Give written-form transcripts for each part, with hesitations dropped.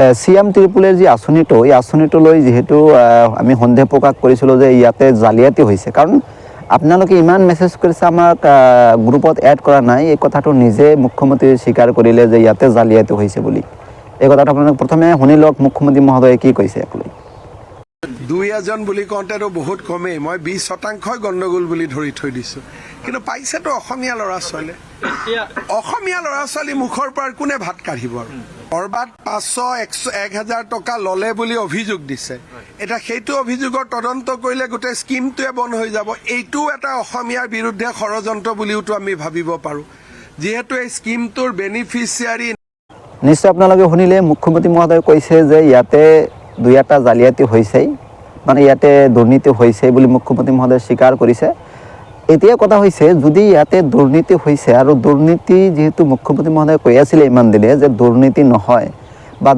CM ত্ৰিপুলৰ যি আঁচনিটো এই আঁচনিটো লৈ যেহেতু আমি সন্দেহ প্ৰকাশ কৰিছিলোঁ যে ইয়াতে জালিয়াতি হৈছে, কাৰণ আপোনালোকে ইমান মেছেজ কৰিছে আমাক গ্ৰুপত এড কৰা নাই, এই কথাটো নিজে মুখ্যমন্ত্ৰী স্বীকাৰ কৰিলে যে ইয়াতে জালিয়াতি হৈছে বুলি। এই কথাটো আপোনালোকে প্ৰথমে শুনি লওক মুখ্যমন্ত্ৰী মহোদয়ে কি কৈছে আপুনি। 2-এজন বুলি কওঁতেতো বহুত কমেই, মই 20% গণ্ডগোল বুলি ধৰি থৈ দিছোঁ, কিন্তু পাইছেতো অসমীয়া ল'ৰা ছোৱালী। অসমীয়া ল'ৰা ছোৱালী মুখৰ পৰা কোনে ভাত কাঢ়িব? আৰু কৰবাত 500-1000 টকা ল'লে বুলি অভিযোগ দিছে, এতিয়া সেইটো অভিযোগৰ তদন্ত কৰিলে গোটেই স্কিমটোৱে বন্ধ হৈ যাব। এইটোও এটা অসমীয়াৰ বিৰুদ্ধে ষড়যন্ত্ৰ বুলিওতো আমি ভাবিব পাৰোঁ, যিহেতু এই স্কিমটোৰ বেনিফিচিয়াৰী। নিশ্চয় আপোনালোকে শুনিলে মুখ্যমন্ত্ৰী মহোদয়ে কৈছে যে ইয়াতে 2-এটা জালিয়াতি হৈছেই, মানে ইয়াতে দুৰ্নীতি হৈছে বুলি মুখ্যমন্ত্ৰী মহোদয়ে স্বীকাৰ কৰিছে। এতিয়া কথা হৈছে যদি ইয়াতে দুৰ্নীতি হৈছে আৰু দুৰ্নীতি যিহেতু মুখ্যমন্ত্ৰী মহোদয়ে কৈ আছিলে ইমান দিনে যে দুৰ্নীতি নহয় বা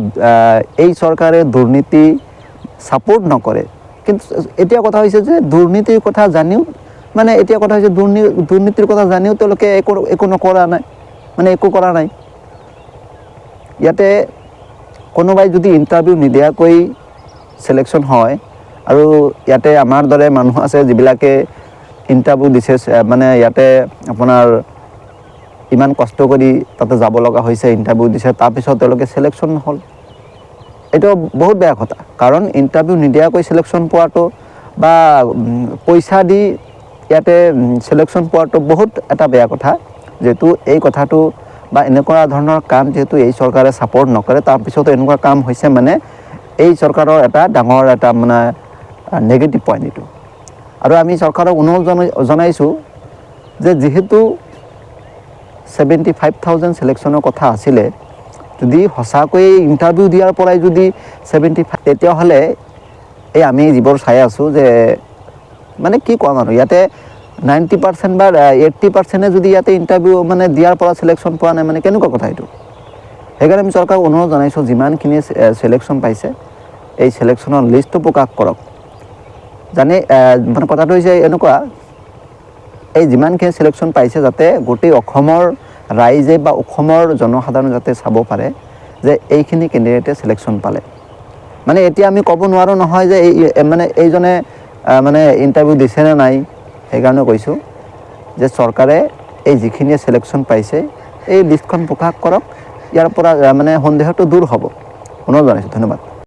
এই চৰকাৰে দুৰ্নীতি ছাপোৰ্ট নকৰে, কিন্তু এতিয়া কথা হৈছে যে দুৰ্নীতিৰ কথা জানিও মানে এতিয়া কথা হৈছে দুৰ্নীতিৰ কথা জানিও তেওঁলোকে একো নকৰা নাই, মানে একো কৰা নাই। ইয়াতে কোনোবাই যদি ইণ্টাৰভিউ নিদিয়াকৈ চিলেকশ্যন হয় আৰু ইয়াতে আমাৰ দৰে মানুহ আছে যিবিলাকে ইণ্টাৰভিউ দিছে, মানে ইয়াতে আপোনাৰ ইমান কষ্ট কৰি তাতে যাব লগা হৈছে, ইণ্টাৰভিউ দিছে, তাৰপিছত তেওঁলোকে চিলেকশ্যন নহ'ল, এইটো বহুত বেয়া কথা। কাৰণ ইণ্টাৰভিউ নিদিয়াকৈ চিলেকশ্যন পোৱাটো বা পইচা দি ইয়াতে চিলেকশ্যন পোৱাটো বহুত এটা বেয়া কথা। যিহেতু এই কথাটো বা এনেকুৱা ধৰণৰ কাম যিহেতু এই চৰকাৰে ছাপোৰ্ট নকৰে, তাৰপিছতো এনেকুৱা কাম হৈছে মানে এই চৰকাৰৰ এটা ডাঙৰ এটা মানে নেগেটিভ পইণ্ট এইটো। আৰু আমি চৰকাৰক অনুৰোধ জনাইছোঁ যে যিহেতু 75,000 চিলেকশ্যনৰ কথা আছিলে, যদি সঁচাকৈ ইণ্টাৰভিউ দিয়াৰ পৰাই যদি 75, তেতিয়াহ'লে এই আমি যিবোৰ চাই আছোঁ যে মানে কি ক'ম আৰু ইয়াতে 90% বা 80% যদি ইয়াতে ইণ্টাৰভিউ মানে দিয়াৰ পৰা চিলেকশ্যন পোৱা নাই, মানে কেনেকুৱা কথা এইটো। সেইকাৰণে আমি চৰকাৰক অনুৰোধ জনাইছোঁ যিমানখিনি চিলেকশ্যন পাইছে এই চিলেকশ্যনৰ লিষ্টটো প্ৰকাশ কৰক। জানে মানে কথাটো হৈছে এনেকুৱা, এই যিমানখিনি চিলেকশ্যন পাইছে যাতে গোটেই অসমৰ ৰাইজে বা অসমৰ জনসাধাৰণে যাতে চাব পাৰে যে এইখিনি কেণ্ডিডেটে চিলেকশ্যন পালে। মানে এতিয়া আমি ক'ব নোৱাৰোঁ নহয় যে মানে এইজনে মানে ইণ্টাৰভিউ দিছে নে নাই। সেইকাৰণে কৈছোঁ যে চৰকাৰে এই যিখিনিয়ে চিলেকশ্যন পাইছে এই লিষ্টখন প্ৰকাশ কৰক, ইয়াৰ পৰা মানে সন্দেহটো দূৰ হ'ব। অনুৰোধ জনাইছোঁ, ধন্যবাদ।